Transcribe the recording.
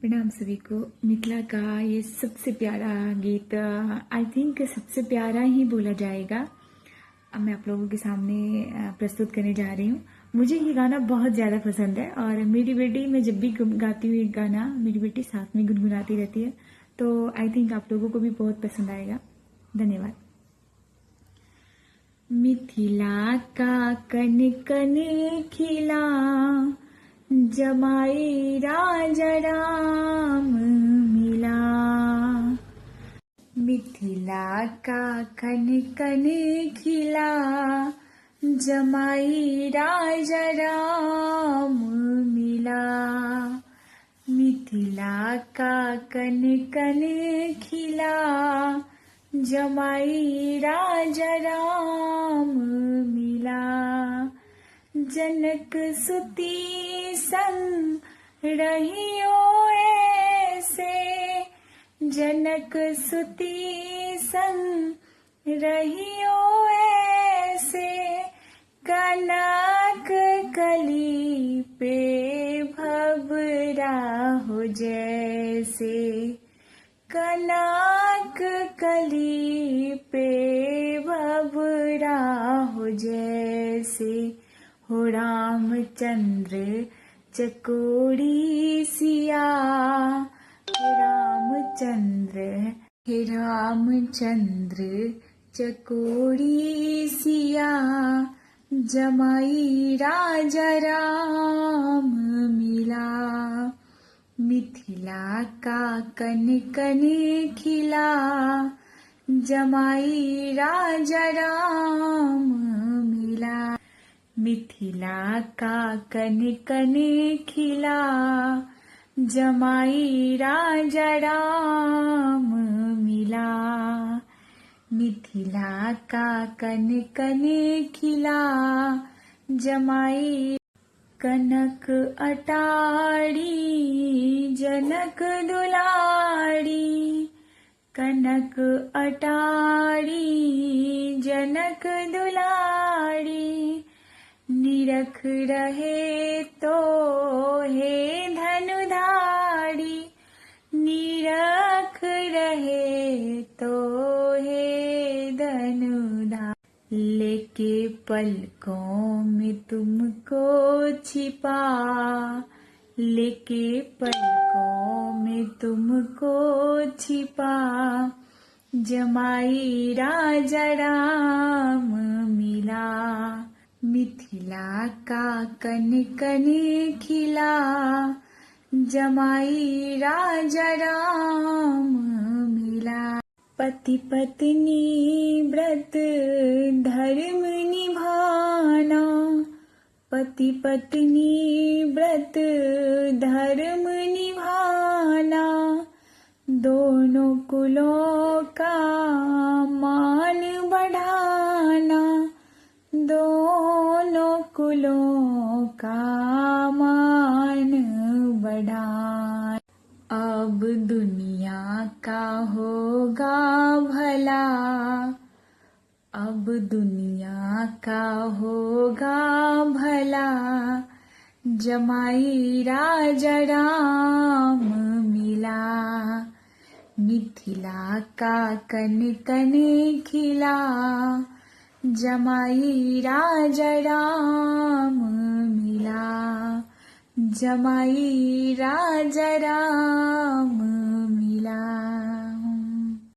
प्रणाम सभी को। मिथिला का ये सबसे प्यारा गीत, आई थिंक सबसे प्यारा ही बोला जाएगा, मैं आप लोगों के सामने प्रस्तुत करने जा रही हूँ। मुझे ये गाना बहुत ज़्यादा पसंद है और मेरी बेटी, मैं जब भी गाती हूँ ये गाना, मेरी बेटी साथ में गुनगुनाती रहती है, तो आई थिंक आप लोगों को भी बहुत पसंद आएगा। धन्यवाद। मिथिला का कन कन खिला, जमाई राजा राम मिला। मिथिला का कन कन खिला, जमाई राजा राम मिला। मिथिला का कन कन खिला, जमाई राजा राम मिला। जनक सुती संग रहियो ऐसे, जनक सुती संग रहियो ऐसे। कनक कली पे भबरा हो जैसे, कनक कली पे भबरा हो जैसे। हो रामचंद्र चकोरी सिया, हे रामचंद्र चकोरी सिया। जमाई राजा राम मिला। मिथिला का कन कन खिला, जमाई राजा राम मिला। मिथिला का कन कन खिला, जमाई राजा राम मिला। मिथिला का कन कन खिला, जमाई। कनक अटारी जनक दुलारी, कनक अटारी जनक दुलारी। निरख रहे तो हे धनुधारी, निरख रहे तो हे धनुधारी। लेके पलकों में तुमको छिपा, लेके पलकों में तुमको छिपा। जमाई राजा राम मिला। मिथिला का कन कन खिला, जमाई राजा राम मिला। पति पत्नी व्रत धर्म निभाना, पति पत्नी व्रत धर्म निभाना। दोनों कुलों का मान बढ़ाना, दोनों कुलों का मान बढ़ाना। अब दुनिया का होगा भला, अब दुनिया का होगा भला। जमाई राजा राम मिला। मिथिला का कन कन खिला, जमाई राजा राम मिला। जमाई राजा राम